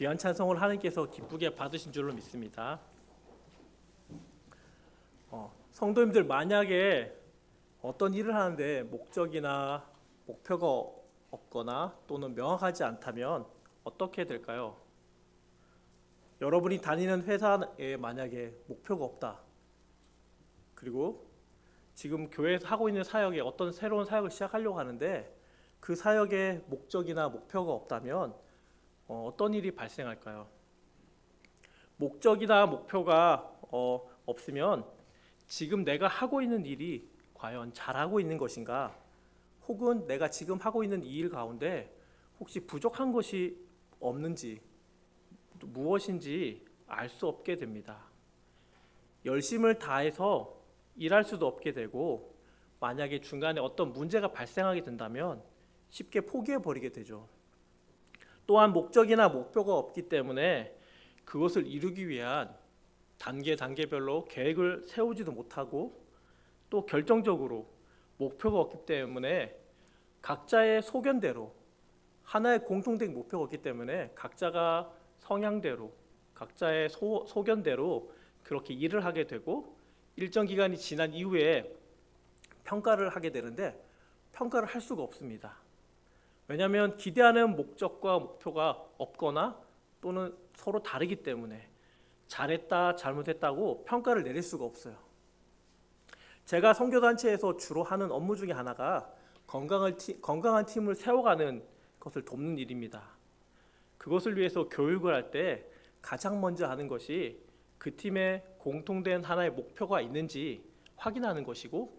귀한 찬송을 하나님께서 기쁘게 받으신 줄로 믿습니다. 성도님들 만약에 어떤 일을 하는데 목적이나 목표가 없거나 또는 명확하지 않다면 어떻게 될까요? 여러분이 다니는 회사에 만약에 목표가 없다. 그리고 지금 교회에서 하고 있는 사역에 어떤 새로운 사역을 시작하려고 하는데 그 사역에 목적이나 목표가 없다면 어떤 일이 발생할까요? 목적이나 목표가 없으면 지금 내가 하고 있는 일이 과연 잘하고 있는 것인가? 혹은 내가 지금 하고 있는 이 일 가운데 혹시 부족한 것이 없는지 무엇인지 알 수 없게 됩니다. 열심을 다해서 일할 수도 없게 되고 만약에 중간에 어떤 문제가 발생하게 된다면 쉽게 포기해 버리게 되죠. 또한 목적이나 목표가 없기 때문에 그것을 이루기 위한 단계별로 계획을 세우지도 못하고 또 결정적으로 목표가 없기 때문에 각자의 소견대로 하나의 공통된 목표가 없기 때문에 각자가 성향대로 각자의 소견대로 그렇게 일을 하게 되고 일정 기간이 지난 이후에 평가를 하게 되는데 평가를 할 수가 없습니다. 왜냐하면 기대하는 목적과 목표가 없거나 또는 서로 다르기 때문에 잘했다 잘못했다고 평가를 내릴 수가 없어요. 제가 선교단체에서 주로 하는 업무 중에 하나가 건강한 팀을 세워가는 것을 돕는 일입니다. 그것을 위해서 교육을 할 때 가장 먼저 하는 것이 그 팀에 공통된 하나의 목표가 있는지 확인하는 것이고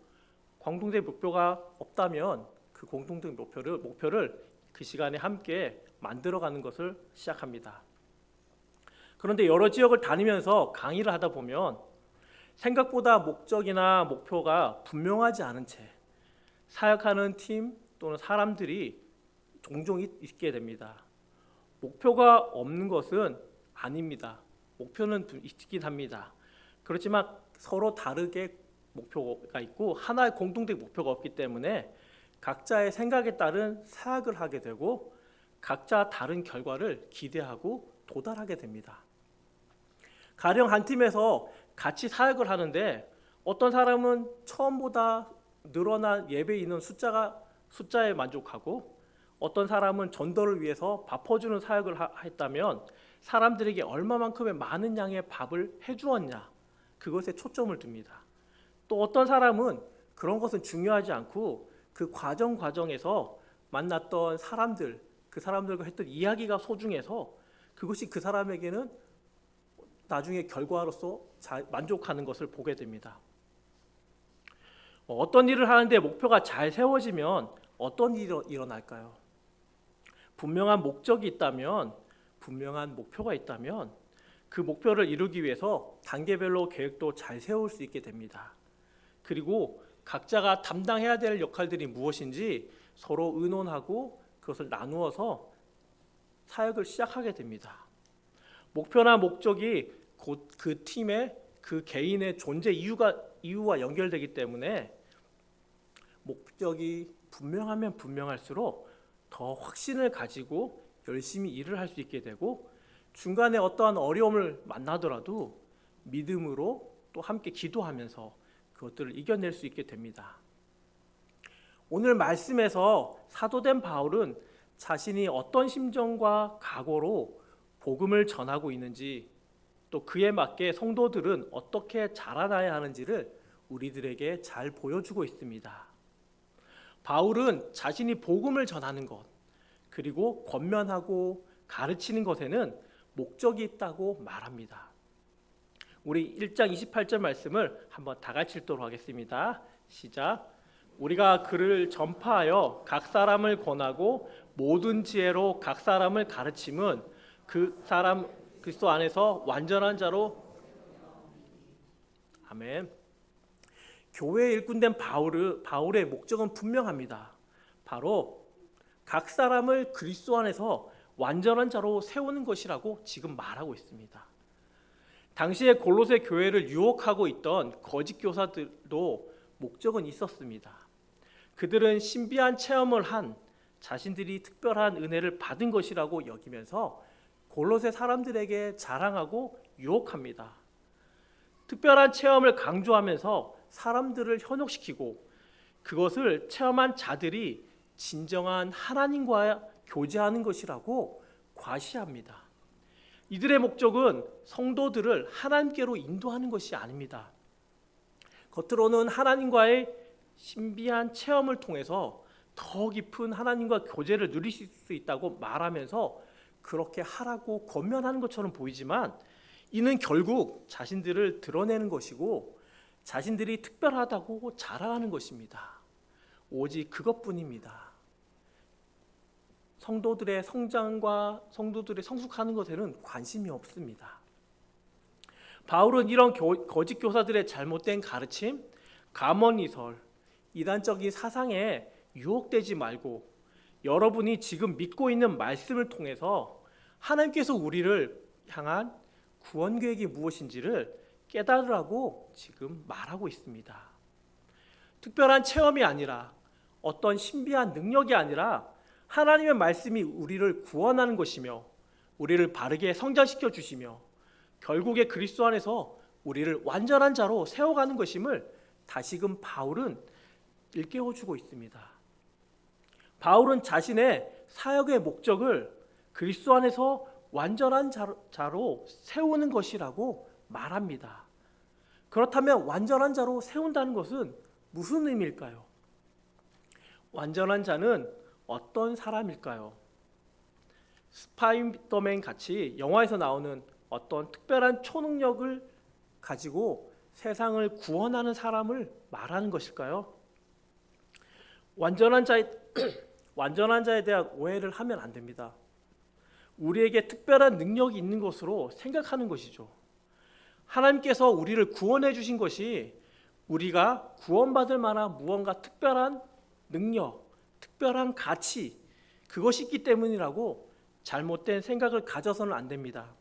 공통된 목표가 없다면 그 공통된 목표를 그 시간에 함께 만들어가는 것을 시작합니다. 그런데 여러 지역을 다니면서 강의를 하다 보면 생각보다 목적이나 목표가 분명하지 않은 채 사역하는 팀 또는 사람들이 종종 있게 됩니다. 목표가 없는 것은 아닙니다. 목표는 있긴 합니다. 그렇지만 서로 다르게 목표가 있고 하나의 공통된 목표가 없기 때문에 각자의 생각에 따른 사역을 하게 되고 각자 다른 결과를 기대하고 도달하게 됩니다. 가령 한 팀에서 같이 사역을 하는데 어떤 사람은 처음보다 늘어난 예배 인원 숫자에 만족하고 어떤 사람은 전도를 위해서 밥 퍼주는 사역을 했다면 사람들에게 얼마만큼의 많은 양의 밥을 해주었냐 그것에 초점을 둡니다. 또 어떤 사람은 그런 것은 중요하지 않고 그 과정에서 만났던 사람들 그 사람들과 했던 이야기가 소중해서 그것이 그 사람에게는 나중에 결과로서 만족하는 것을 보게 됩니다. 어떤 일을 하는데 목표가 잘 세워지면 어떤 일이 일어날까요? 분명한 목적이 있다면 분명한 목표가 있다면 그 목표를 이루기 위해서 단계별로 계획도 잘 세울 수 있게 됩니다. 그리고 각자가 담당해야 될 역할들이 무엇인지 서로 의논하고 그것을 나누어서 사역을 시작하게 됩니다. 목표나 목적이 곧 그 팀의 그 개인의 존재 이유와 연결되기 때문에 목적이 분명하면 분명할수록 더 확신을 가지고 열심히 일을 할 수 있게 되고 중간에 어떠한 어려움을 만나더라도 믿음으로 또 함께 기도하면서 그것들을 이겨낼 수 있게 됩니다. 오늘 말씀에서 사도된 바울은 자신이 어떤 심정과 각오로 복음을 전하고 있는지 또 그에 맞게 성도들은 어떻게 자라나야 하는지를 우리들에게 잘 보여주고 있습니다. 바울은 자신이 복음을 전하는 것 그리고 권면하고 가르치는 것에는 목적이 있다고 말합니다. 우리 1장 28절 말씀을 한번 다 같이 읽도록 하겠습니다. 시작. 우리가 그를 전파하여 각 사람을 권하고 모든 지혜로 각 사람을 가르침은 그 사람 그리스도 안에서 완전한 자로 아멘. 교회의 일꾼된 바울의 목적은 분명합니다. 바로 각 사람을 그리스도 안에서 완전한 자로 세우는 것이라고 지금 말하고 있습니다. 당시에 골로새 교회를 유혹하고 있던 거짓 교사들도 목적은 있었습니다. 그들은 신비한 체험을 한 자신들이 특별한 은혜를 받은 것이라고 여기면서 골로새 사람들에게 자랑하고 유혹합니다. 특별한 체험을 강조하면서 사람들을 현혹시키고 그것을 체험한 자들이 진정한 하나님과 교제하는 것이라고 과시합니다. 이들의 목적은 성도들을 하나님께로 인도하는 것이 아닙니다. 겉으로는 하나님과의 신비한 체험을 통해서 더 깊은 하나님과 교제를 누리실 수 있다고 말하면서 그렇게 하라고 권면하는 것처럼 보이지만 이는 결국 자신들을 드러내는 것이고 자신들이 특별하다고 자랑하는 것입니다. 오직 그것뿐입니다. 성도들의 성장과 성도들의 성숙하는 것에는 관심이 없습니다. 바울은 이런 거짓 교사들의 잘못된 가르침, 가먼이설, 이단적인 사상에 유혹되지 말고 여러분이 지금 믿고 있는 말씀을 통해서 하나님께서 우리를 향한 구원 계획이 무엇인지를 깨달으라고 지금 말하고 있습니다. 특별한 체험이 아니라 어떤 신비한 능력이 아니라 하나님의 말씀이 우리를 구원하는 것이며 우리를 바르게 성장시켜 주시며 결국에 그리스도 안에서 우리를 완전한 자로 세워가는 것임을 다시금 바울은 일깨워주고 있습니다. 바울은 자신의 사역의 목적을 그리스도 안에서 완전한 자로 세우는 것이라고 말합니다. 그렇다면 완전한 자로 세운다는 것은 무슨 의미일까요? 완전한 자는 어떤 사람일까요? 스파이더맨 같이 영화에서 나오는 어떤 특별한 초능력을 가지고 세상을 구원하는 사람을 말하는 것일까요? 완전한 자에 대한 오해를 하면 안 됩니다. 우리에게 특별한 능력이 있는 것으로 생각하는 것이죠. 하나님께서 우리를 구원해 주신 것이 우리가 구원받을 만한 무언가 특별한 능력, 특별한 가치, 그것이 있기 때문이라고 잘못된 생각을 가져서는 안 됩니다.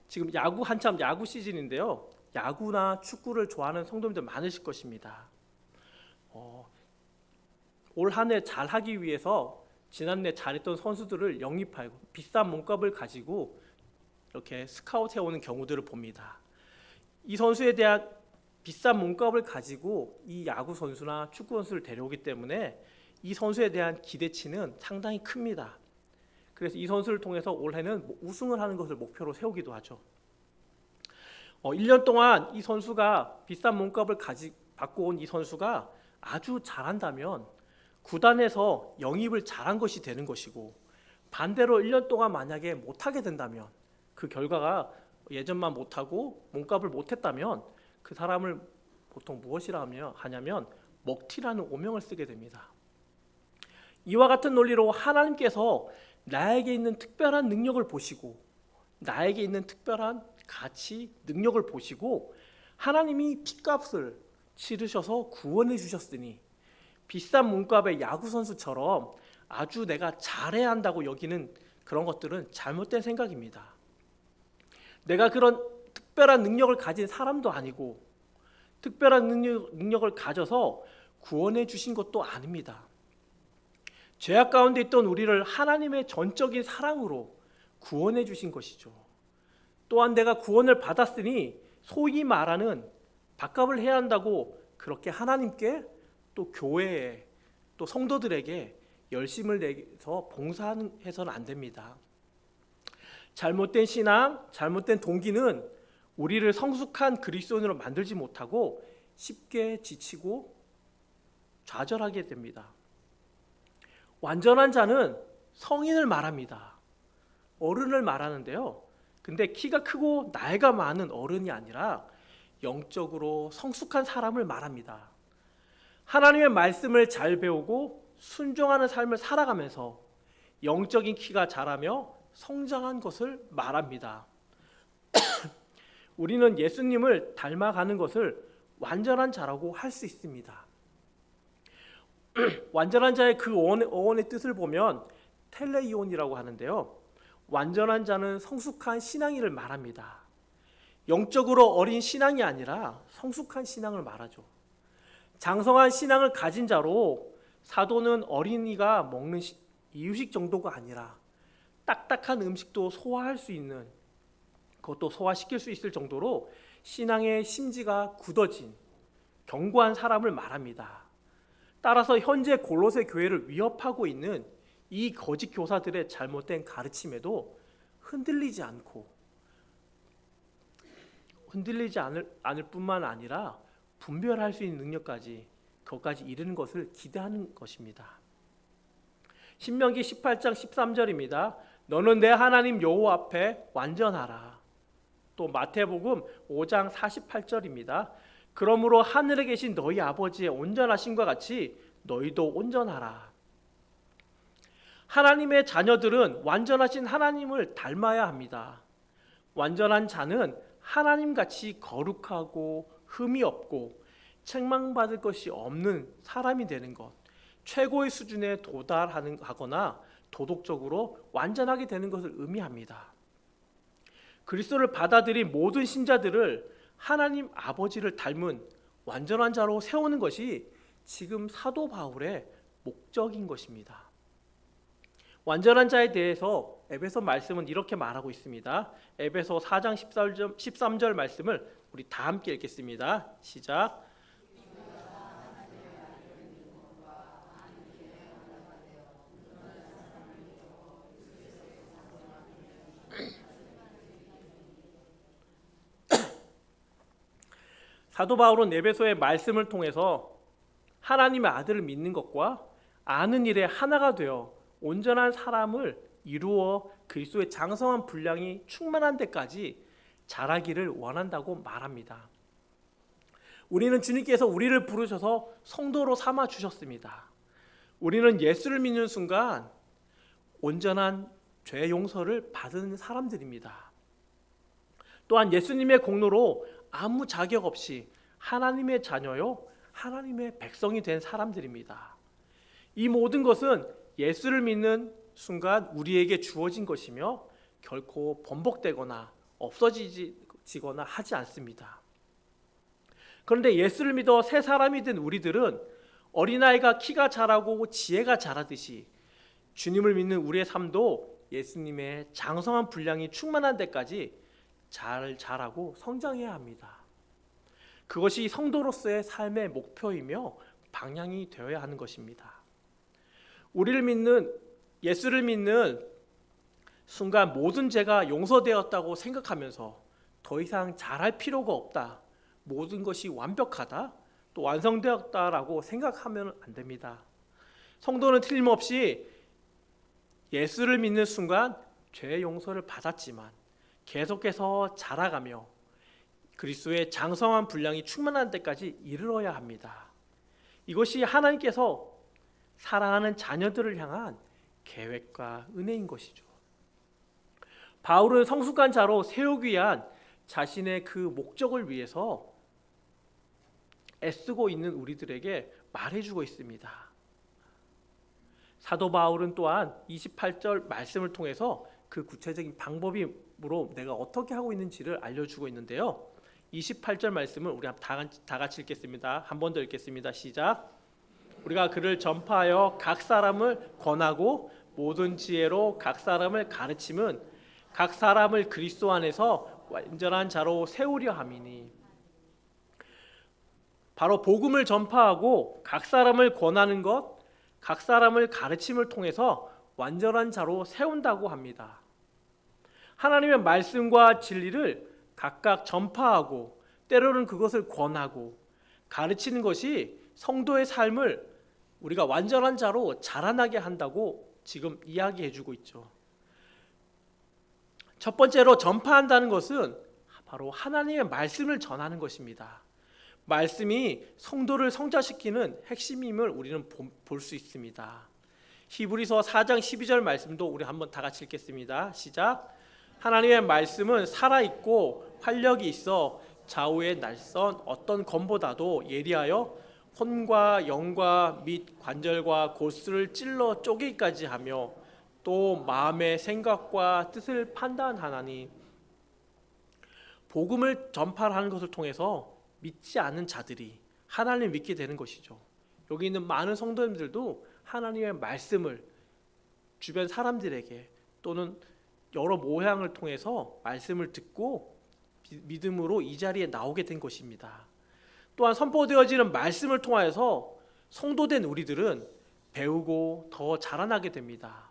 지금 한참 야구 시즌인데요. 야구나 축구를 좋아하는 성도님들 많으실 것입니다. 올 한 해 잘하기 위해서 지난해 잘했던 선수들을 영입하고 비싼 몸값을 가지고 이렇게 스카우트 해오는 경우들을 봅니다. 이 선수에 대한 비싼 몸값을 가지고 이 야구 선수나 축구 선수를 데려오기 때문에 이 선수에 대한 기대치는 상당히 큽니다. 그래서 이 선수를 통해서 올해는 우승을 하는 것을 목표로 세우기도 하죠. 1년 동안 이 선수가 비싼 몸값을 받고 온 이 선수가 아주 잘한다면 구단에서 영입을 잘한 것이 되는 것이고 반대로 1년 동안 만약에 못하게 된다면 그 결과가 예전만 못하고 몸값을 못했다면 그 사람을 보통 무엇이라 하냐면 먹튀라는 오명을 쓰게 됩니다. 이와 같은 논리로 하나님께서 나에게 있는 특별한 능력을 보시고 나에게 있는 특별한 가치, 능력을 보시고 하나님이 핏값을 치르셔서 구원해 주셨으니 비싼 몸값의 야구 선수처럼 아주 내가 잘해야 한다고 여기는 그런 것들은 잘못된 생각입니다. 내가 그런 특별한 능력을 가진 사람도 아니고 특별한 능력을 가져서 구원해 주신 것도 아닙니다. 죄악 가운데 있던 우리를 하나님의 전적인 사랑으로 구원해 주신 것이죠. 또한 내가 구원을 받았으니 소위 말하는 밥값을 해야 한다고 그렇게 하나님께 또 교회에 또 성도들에게 열심을 내서 봉사해서는 안 됩니다. 잘못된 신앙, 잘못된 동기는 우리를 성숙한 그리스도인으로 만들지 못하고 쉽게 지치고 좌절하게 됩니다. 완전한 자는 성인을 말합니다. 어른을 말하는데요. 근데 키가 크고 나이가 많은 어른이 아니라 영적으로 성숙한 사람을 말합니다. 하나님의 말씀을 잘 배우고 순종하는 삶을 살아가면서 영적인 키가 자라며 성장한 것을 말합니다. 우리는 예수님을 닮아가는 것을 완전한 자라고 할 수 있습니다. 완전한 자의 그 어원의 뜻을 보면 텔레이온이라고 하는데요. 완전한 자는 성숙한 신앙이를 말합니다. 영적으로 어린 신앙이 아니라 성숙한 신앙을 말하죠. 장성한 신앙을 가진 자로 사도는 어린이가 먹는 이유식 정도가 아니라 딱딱한 음식도 소화할 수 있는, 그것도 소화시킬 수 있을 정도로 신앙의 심지가 굳어진 견고한 사람을 말합니다. 따라서 현재 골로새 교회를 위협하고 있는 이 거짓 교사들의 잘못된 가르침에도 흔들리지 않을 뿐만 아니라 분별할 수 있는 능력까지, 그것까지 이르는 것을 기대하는 것입니다. 신명기 18장 13절입니다. 너는 내 하나님 여호와 앞에 완전하라. 또 마태복음 5장 48절입니다. 그러므로 하늘에 계신 너희 아버지의 온전하심과 같이 너희도 온전하라. 하나님의 자녀들은 완전하신 하나님을 닮아야 합니다. 완전한 자는 하나님같이 거룩하고 흠이 없고 책망받을 것이 없는 사람이 되는 것, 최고의 수준에 도달하거나 도덕적으로 완전하게 되는 것을 의미합니다. 그리스도를 받아들인 모든 신자들을 하나님 아버지를 닮은 완전한 자로 세우는 것이 지금 사도 바울의 목적인 것입니다. 완전한 자에 대해서 에베소 말씀은 이렇게 말하고 있습니다. 에베소 4장 13절 말씀을 우리 다 함께 읽겠습니다. 시작. 사도 바울은 에베소의 말씀을 통해서 하나님의 아들을 믿는 것과 아는 일에 하나가 되어 온전한 사람을 이루어 그리스도의 장성한 분량이 충만한 데까지 자라기를 원한다고 말합니다. 우리는 주님께서 우리를 부르셔서 성도로 삼아 주셨습니다. 우리는 예수를 믿는 순간 온전한 죄 용서를 받은 사람들입니다. 또한 예수님의 공로로 아무 자격 없이 하나님의 자녀요, 하나님의 백성이 된 사람들입니다. 이 모든 것은 예수를 믿는 순간 우리에게 주어진 것이며 결코 번복되거나 없어지거나 하지 않습니다. 그런데 예수를 믿어 새 사람이 된 우리들은 어린아이가 키가 자라고 지혜가 자라듯이 주님을 믿는 우리의 삶도 예수님의 장성한 분량이 충만한 데까지 잘 자라고 성장해야 합니다. 그것이 성도로서의 삶의 목표이며 방향이 되어야 하는 것입니다. 예수를 믿는 순간 모든 죄가 용서되었다고 생각하면서 더 이상 잘할 필요가 없다, 모든 것이 완벽하다, 또 완성되었다라고 생각하면 안 됩니다. 성도는 틀림없이 예수를 믿는 순간 죄 용서를 받았지만 계속해서 자라가며 그리스도의 장성한 분량이 충만한 데까지 이르러야 합니다. 이것이 하나님께서 사랑하는 자녀들을 향한 계획과 은혜인 것이죠. 바울은 성숙한 자로 세우기 위한 자신의 그 목적을 위해서 애쓰고 있는 우리들에게 말해주고 있습니다. 사도 바울은 또한 28절 말씀을 통해서 그 구체적인 방법으로 내가 어떻게 하고 있는지를 알려주고 있는데요. 28절 말씀을 우리 다 같이 읽겠습니다. 한 번 더 읽겠습니다. 시작. 우리가 그를 전파하여 각 사람을 권하고 모든 지혜로 각 사람을 가르침은 각 사람을 그리스도 안에서 완전한 자로 세우려 함이니. 바로 복음을 전파하고 각 사람을 권하는 것, 각 사람을 가르침을 통해서 완전한 자로 세운다고 합니다. 하나님의 말씀과 진리를 각각 전파하고 때로는 그것을 권하고 가르치는 것이 성도의 삶을 우리가 완전한 자로 자라나게 한다고 지금 이야기해주고 있죠. 첫 번째로 전파한다는 것은 바로 하나님의 말씀을 전하는 것입니다. 말씀이 성도를 성자시키는 핵심임을 우리는 볼 수 있습니다. 히브리서 4장 12절 말씀도 우리 한번 다 같이 읽겠습니다. 시작. 하나님의 말씀은 살아있고 활력이 있어 좌우의 날선 어떤 검보다도 예리하여 혼과 영과 및 관절과 골수를 찔러 쪼개기까지 하며 또 마음의 생각과 뜻을 판단하나니. 복음을 전파하는 것을 통해서 믿지 않는 자들이 하나님을 믿게 되는 것이죠. 여기 있는 많은 성도님들도 하나님의 말씀을 주변 사람들에게 또는 여러 모양을 통해서 말씀을 듣고 믿음으로 이 자리에 나오게 된 것입니다. 또한 선포되어지는 말씀을 통하여서 성도된 우리들은 배우고 더 자라나게 됩니다.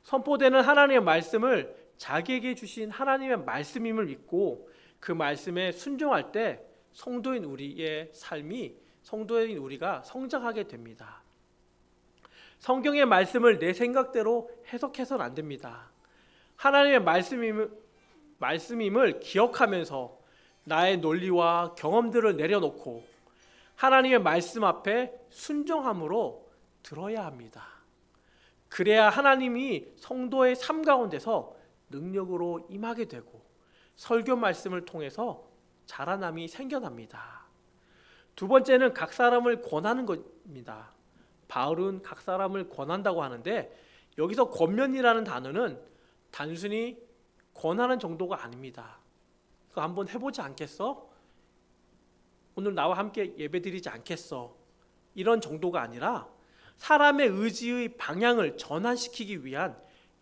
선포되는 하나님의 말씀을 자기에게 주신 하나님의 말씀임을 믿고 그 말씀에 순종할 때 성도인 우리의 삶이, 성도인 우리가 성장하게 됩니다. 성경의 말씀을 내 생각대로 해석해서는 안 됩니다. 하나님의 말씀임을 기억하면서 나의 논리와 경험들을 내려놓고 하나님의 말씀 앞에 순종함으로 들어야 합니다. 그래야 하나님이 성도의 삶 가운데서 능력으로 임하게 되고 설교 말씀을 통해서 자라남이 생겨납니다. 두 번째는 각 사람을 권하는 겁니다. 바울은 각 사람을 권한다고 하는데 여기서 권면이라는 단어는 단순히 권하는 정도가 아닙니다. 그거 한번 해보지 않겠어? 오늘 나와 함께 예배드리지 않겠어? 이런 정도가 아니라 사람의 의지의 방향을 전환시키기 위한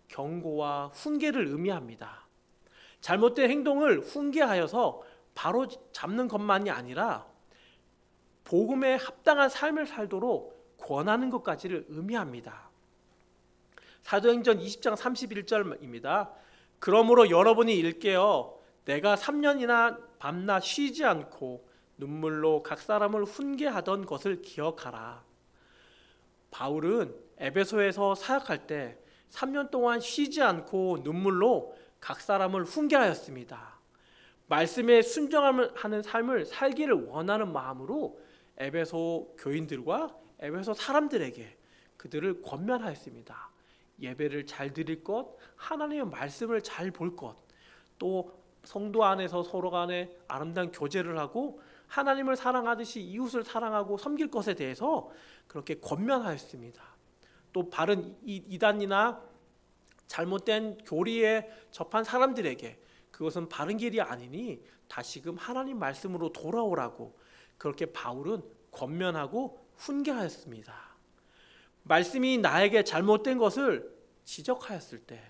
경고와 훈계를 의미합니다. 잘못된 행동을 훈계하여서 바로 잡는 것만이 아니라 복음에 합당한 삶을 살도록 권하는 것까지를 의미합니다. 사도행전 20장 31절입니다. 그러므로 여러분이 일깨어 내가 3년이나 밤낮 쉬지 않고 눈물로 각 사람을 훈계하던 것을 기억하라. 바울은 에베소에서 사역할 때 3년 동안 쉬지 않고 눈물로 각 사람을 훈계하였습니다. 말씀에 순종하는 삶을 살기를 원하는 마음으로 에베소 교인들과 에베소 사람들에게 그들을 권면하였습니다. 예배를 잘 드릴 것, 하나님의 말씀을 잘 볼 것, 또 성도 안에서 서로 간에 아름다운 교제를 하고 하나님을 사랑하듯이 이웃을 사랑하고 섬길 것에 대해서 그렇게 권면하였습니다. 또 바른 이단이나 잘못된 교리에 접한 사람들에게 그것은 바른 길이 아니니 다시금 하나님 말씀으로 돌아오라고 그렇게 바울은 권면하고 훈계하였습니다. 말씀이 나에게 잘못된 것을 지적하였을 때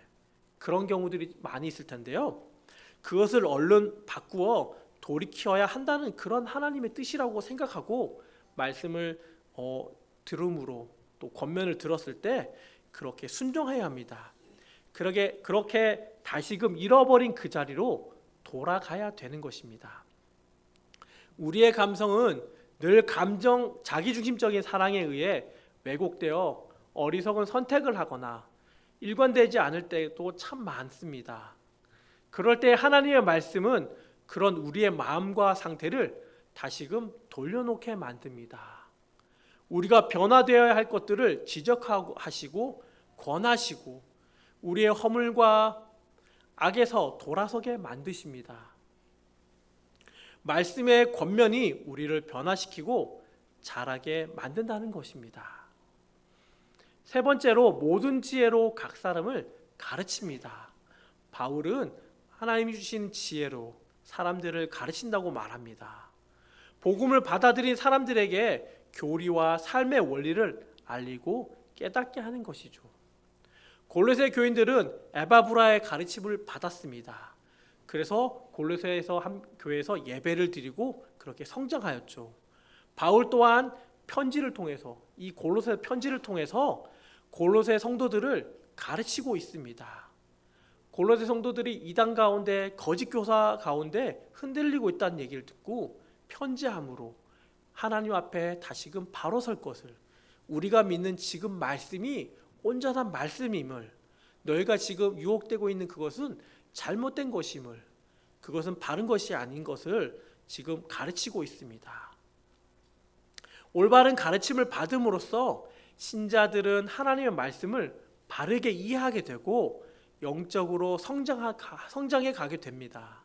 그런 경우들이 많이 있을 텐데요. 그것을 얼른 바꾸어 돌이켜야 한다는 그런 하나님의 뜻이라고 생각하고 말씀을 들음으로 또 권면을 들었을 때 그렇게 순종해야 합니다. 그렇게 다시금 잃어버린 그 자리로 돌아가야 되는 것입니다. 우리의 감성은 늘 자기중심적인 사랑에 의해 왜곡되어 어리석은 선택을 하거나 일관되지 않을 때도 참 많습니다. 그럴 때 하나님의 말씀은 그런 우리의 마음과 상태를 다시금 돌려놓게 만듭니다. 우리가 변화되어야 할 것들을 지적하시고 권하시고 우리의 허물과 악에서 돌아서게 만드십니다. 말씀의 권면이 우리를 변화시키고 자라게 만든다는 것입니다. 세 번째로 모든 지혜로 각 사람을 가르칩니다. 바울은 하나님이 주신 지혜로 사람들을 가르친다고 말합니다. 복음을 받아들인 사람들에게 교리와 삶의 원리를 알리고 깨닫게 하는 것이죠. 골로새 교인들은 에바브라의 가르침을 받았습니다. 그래서 골로새에서 한 교회에서 예배를 드리고 그렇게 성장하였죠. 바울 또한 편지를 통해서 이 골로새 편지를 통해서 골로새 성도들을 가르치고 있습니다. 골로새 성도들이 이단 가운데 거짓 교사 가운데 흔들리고 있다는 얘기를 듣고 편지함으로 하나님 앞에 다시금 바로 설 것을, 우리가 믿는 지금 말씀이 온전한 말씀임을, 너희가 지금 유혹되고 있는 그것은 잘못된 것임을, 그것은 바른 것이 아닌 것을 지금 가르치고 있습니다. 올바른 가르침을 받음으로써 신자들은 하나님의 말씀을 바르게 이해하게 되고 영적으로 성장해 가게 됩니다.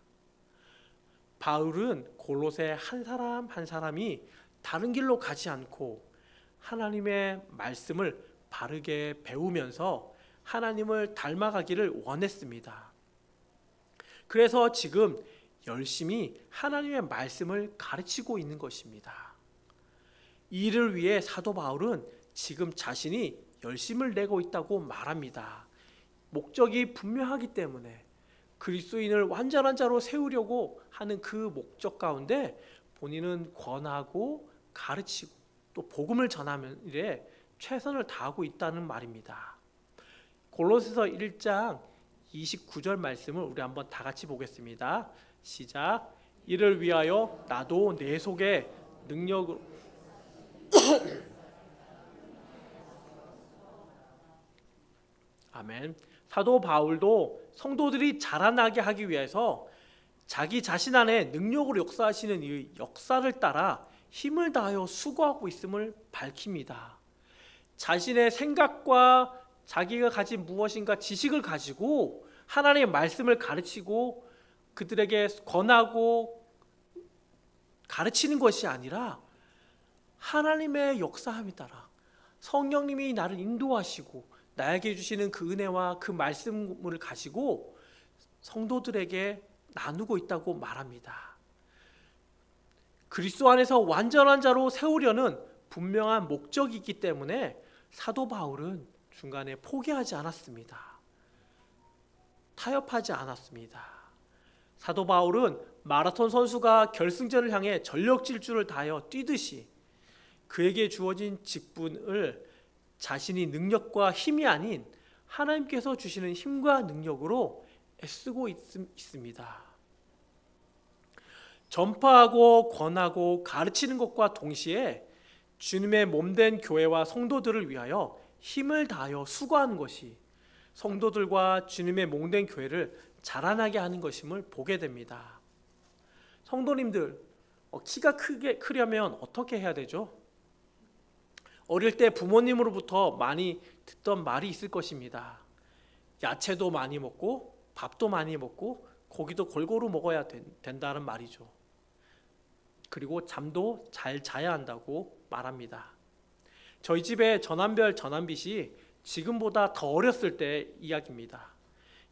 바울은 골로새 한 사람 한 사람이 다른 길로 가지 않고 하나님의 말씀을 바르게 배우면서 하나님을 닮아가기를 원했습니다. 그래서 지금 열심히 하나님의 말씀을 가르치고 있는 것입니다. 이를 위해 사도 바울은 지금 자신이 열심을 내고 있다고 말합니다. 목적이 분명하기 때문에 그리스도인을 완전한 자로 세우려고 하는 그 목적 가운데 본인은 권하고 가르치고 또 복음을 전하는 일에 최선을 다하고 있다는 말입니다. 골로새서 1장 29절 말씀을 우리 한번 다 같이 보겠습니다. 시작. 이를 위하여 나도 내 속에 능력으로 아멘. 사도 바울도 성도들이 자라나게 하기 위해서 자기 자신 안에 능력으로 역사하시는 이 역사를 따라 힘을 다하여 수고하고 있음을 밝힙니다. 자신의 생각과 자기가 가진 무엇인가 지식을 가지고 하나님의 말씀을 가르치고 그들에게 권하고 가르치는 것이 아니라 하나님의 역사함에 따라 성령님이 나를 인도하시고 나에게 주시는 그 은혜와 그 말씀을 가지고 성도들에게 나누고 있다고 말합니다. 그리스도 안에서 완전한 자로 세우려는 분명한 목적이 있기 때문에 사도 바울은 중간에 포기하지 않았습니다. 타협하지 않았습니다. 사도 바울은 마라톤 선수가 결승전을 향해 전력 질주를 다하여 뛰듯이 그에게 주어진 직분을 자신이 능력과 힘이 아닌 하나님께서 주시는 힘과 능력으로 애쓰고 있습니다. 전파하고 권하고 가르치는 것과 동시에 주님의 몸된 교회와 성도들을 위하여 힘을 다하여 수고하는 것이 성도들과 주님의 몸된 교회를 자라나게 하는 것임을 보게 됩니다. 성도님들, 키가 크려면 어떻게 해야 되죠? 어릴 때 부모님으로부터 많이 듣던 말이 있을 것입니다. 야채도 많이 먹고 밥도 많이 먹고 고기도 골고루 먹어야 된다는 말이죠. 그리고 잠도 잘 자야 한다고 말합니다. 저희 집에 전환별 전환빛이 지금보다 더 어렸을 때 이야기입니다.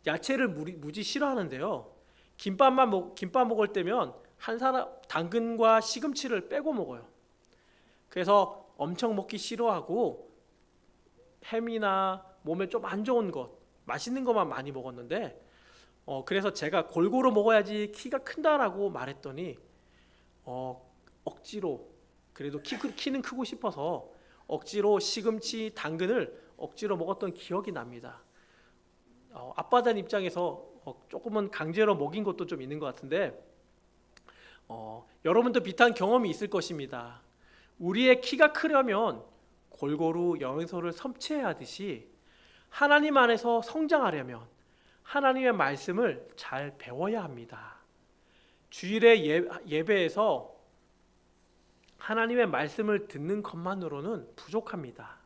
야채를 무지 싫어하는데요. 김밥 먹을 때면 한 사람 당근과 시금치를 빼고 먹어요. 그래서 엄청 먹기 싫어하고 햄이나 몸에 좀 안 좋은 것, 맛있는 것만 많이 먹었는데 그래서 제가 골고루 먹어야지 키가 큰다라고 말했더니 억지로 그래도 키는 크고 싶어서 억지로 시금치, 당근을 억지로 먹었던 기억이 납니다. 아빠된 입장에서 조금은 강제로 먹인 것도 좀 있는 것 같은데 여러분도 비슷한 경험이 있을 것입니다. 우리의 키가 크려면 골고루 영양소를 섭취해야 하듯이 하나님 안에서 성장하려면 하나님의 말씀을 잘 배워야 합니다. 주일의 예배에서 하나님의 말씀을 듣는 것만으로는 부족합니다.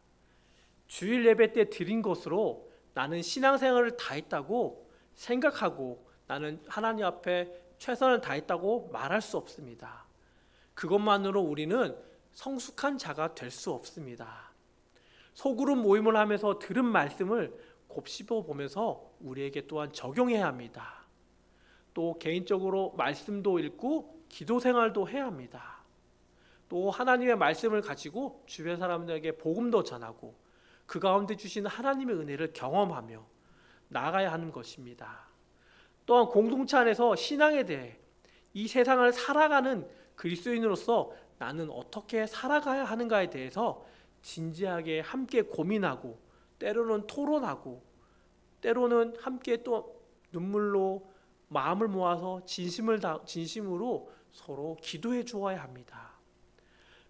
주일 예배 때 드린 것으로 나는 신앙생활을 다했다고 생각하고 나는 하나님 앞에 최선을 다했다고 말할 수 없습니다. 그것만으로 우리는 성숙한 자가 될 수 없습니다. 소그룹 모임을 하면서 들은 말씀을 곱씹어 보면서 우리에게 또한 적용해야 합니다. 또 개인적으로 말씀도 읽고 기도 생활도 해야 합니다. 또 하나님의 말씀을 가지고 주변 사람들에게 복음도 전하고 그 가운데 주시는 하나님의 은혜를 경험하며 나아가야 하는 것입니다. 또한 공동체 안에서 신앙에 대해 이 세상을 살아가는 그리스도인으로서 나는 어떻게 살아가야 하는가에 대해서 진지하게 함께 고민하고 때로는 토론하고 때로는 함께 또 눈물로 마음을 모아서 진심으로 서로 기도해 주어야 합니다.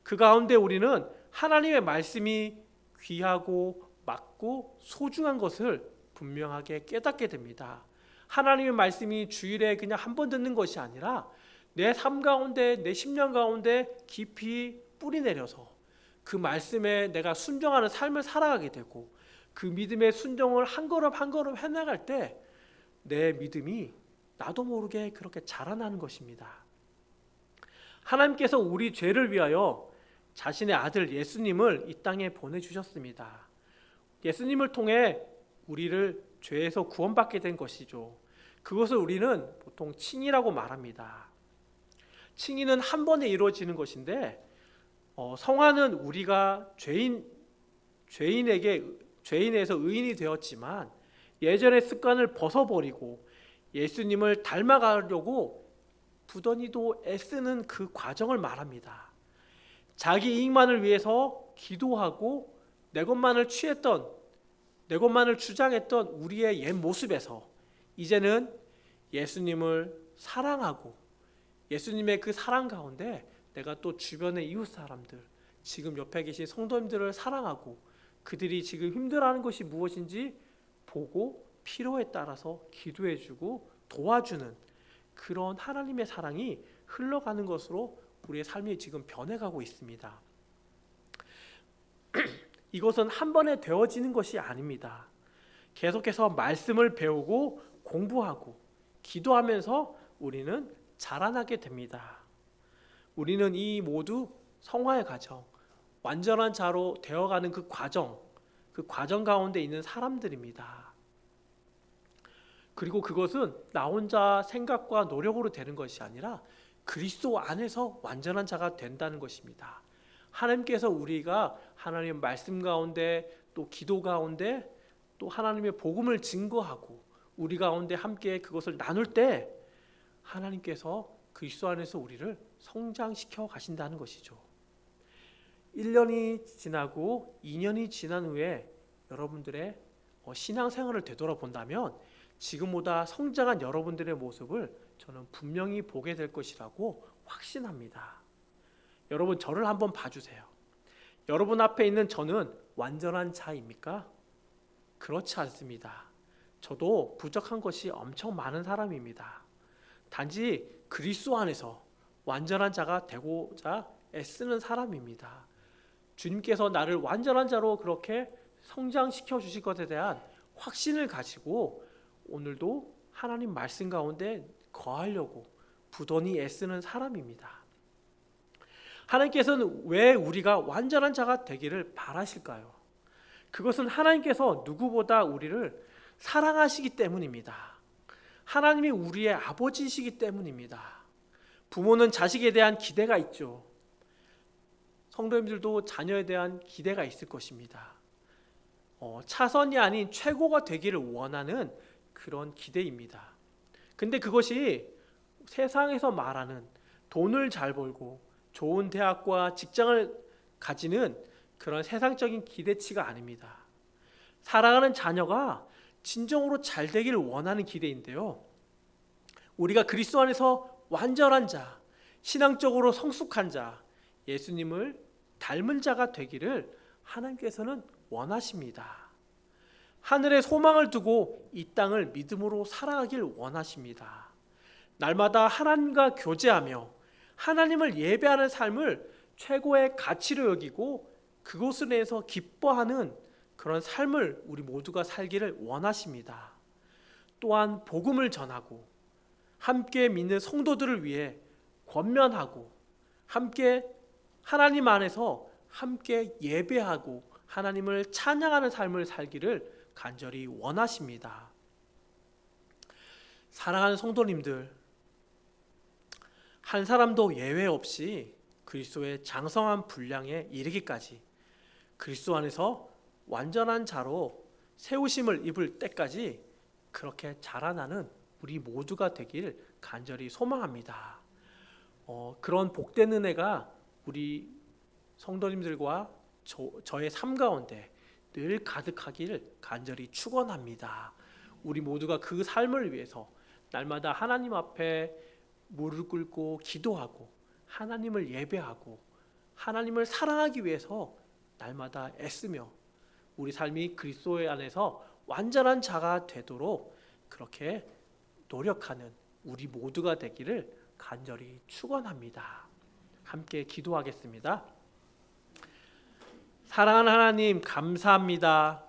그 가운데 우리는 하나님의 말씀이 귀하고 맞고 소중한 것을 분명하게 깨닫게 됩니다. 하나님의 말씀이 주일에 그냥 한 번 듣는 것이 아니라 내 삶 가운데 내 심령 가운데 깊이 뿌리 내려서 그 말씀에 내가 순종하는 삶을 살아가게 되고 그 믿음의 순종을 한 걸음 한 걸음 해나갈 때 내 믿음이 나도 모르게 그렇게 자라나는 것입니다. 하나님께서 우리 죄를 위하여 자신의 아들 예수님을 이 땅에 보내주셨습니다. 예수님을 통해 우리를 죄에서 구원받게 된 것이죠. 그것을 우리는 보통 칭의라고 말합니다. 칭의는 한 번에 이루어지는 것인데 성화는 우리가 죄인에서 의인이 되었지만 예전의 습관을 벗어버리고 예수님을 닮아가려고 부단히도 애쓰는 그 과정을 말합니다. 자기 이익만을 위해서 기도하고 내 것만을 내 것만을 주장했던 우리의 옛 모습에서 이제는 예수님을 사랑하고 예수님의 그 사랑 가운데 내가 또 주변의 이웃 사람들, 지금 옆에 계신 성도님들을 사랑하고 그들이 지금 힘들어하는 것이 무엇인지 보고 필요에 따라서 기도해주고 도와주는 그런 하나님의 사랑이 흘러가는 것으로 우리의 삶이 지금 변해가고 있습니다. 이것은 한 번에 되어지는 것이 아닙니다. 계속해서 말씀을 배우고 공부하고 기도하면서 우리는 자라나게 됩니다. 우리는 이 모두 성화의 과정, 완전한 자로 되어가는 그 과정 가운데 있는 사람들입니다. 그리고 그것은 나 혼자 생각과 노력으로 되는 것이 아니라 그리스도 안에서 완전한 자가 된다는 것입니다. 하나님께서 우리가 하나님의 말씀 가운데 또 기도 가운데 또 하나님의 복음을 증거하고 우리 가운데 함께 그것을 나눌 때 하나님께서 그리스도 안에서 우리를 성장시켜 가신다는 것이죠. 1년이 지나고 2년이 지난 후에 여러분들의 신앙생활을 되돌아본다면 지금보다 성장한 여러분들의 모습을 저는 분명히 보게 될 것이라고 확신합니다. 여러분 저를 한번 봐주세요. 여러분 앞에 있는 저는 완전한 자입니까? 그렇지 않습니다. 저도 부족한 것이 엄청 많은 사람입니다. 단지 그리스도 안에서 완전한 자가 되고자 애쓰는 사람입니다. 주님께서 나를 완전한 자로 그렇게 성장시켜 주실 것에 대한 확신을 가지고 오늘도 하나님 말씀 가운데 거하려고 부단히 애쓰는 사람입니다. 하나님께서는 왜 우리가 완전한 자가 되기를 바라실까요? 그것은 하나님께서 누구보다 우리를 사랑하시기 때문입니다. 하나님이 우리의 아버지이시기 때문입니다. 부모는 자식에 대한 기대가 있죠. 성도님들도 자녀에 대한 기대가 있을 것입니다. 차선이 아닌 최고가 되기를 원하는 그런 기대입니다. 근데 그것이 세상에서 말하는 돈을 잘 벌고 좋은 대학과 직장을 가지는 그런 세상적인 기대치가 아닙니다. 사랑하는 자녀가 진정으로 잘 되기를 원하는 기대인데요. 우리가 그리스도 안에서 완전한 자, 신앙적으로 성숙한 자, 예수님을 닮은 자가 되기를 하나님께서는 원하십니다. 하늘에 소망을 두고 이 땅을 믿음으로 살아가길 원하십니다. 날마다 하나님과 교제하며 하나님을 예배하는 삶을 최고의 가치로 여기고 그것을 위해서 기뻐하는 그런 삶을 우리 모두가 살기를 원하십니다. 또한 복음을 전하고 함께 믿는 성도들을 위해 권면하고 함께 하나님 안에서 함께 예배하고 하나님을 찬양하는 삶을 살기를 간절히 원하십니다. 사랑하는 성도님들, 한 사람도 예외 없이 그리스도의 장성한 분량에 이르기까지 그리스도 안에서 완전한 자로 세우심을 입을 때까지 그렇게 자라나는 우리 모두가 되길 간절히 소망합니다. 그런 복된 은혜가 우리 성도님들과 저의 삶 가운데 늘 가득하기를 간절히 축원합니다. 우리 모두가 그 삶을 위해서 날마다 하나님 앞에 무릎 꿇고 기도하고 하나님을 예배하고 하나님을 사랑하기 위해서 날마다 애쓰며 우리 삶이 그리스도의 안에서 완전한 자가 되도록 그렇게 노력하는 우리 모두가 되기를 간절히 축원합니다. 함께 기도하겠습니다. 사랑하는 하나님 감사합니다.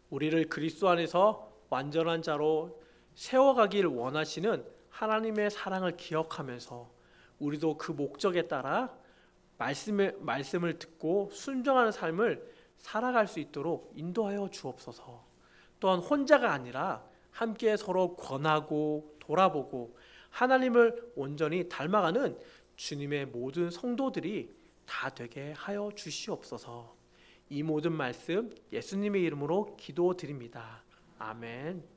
우리를 그리스도 안에서 완전한 자로 세워가길 원하시는 하나님의 사랑을 기억하면서 우리도 그 목적에 따라 말씀을 듣고 순종하는 삶을 살아갈 수 있도록 인도하여 주옵소서. 또한 혼자가 아니라 함께 서로 권하고 돌아보고 하나님을 온전히 닮아가는 주님의 모든 성도들이 다 되게 하여 주시옵소서. 이 모든 말씀 예수님의 이름으로 기도드립니다. 아멘.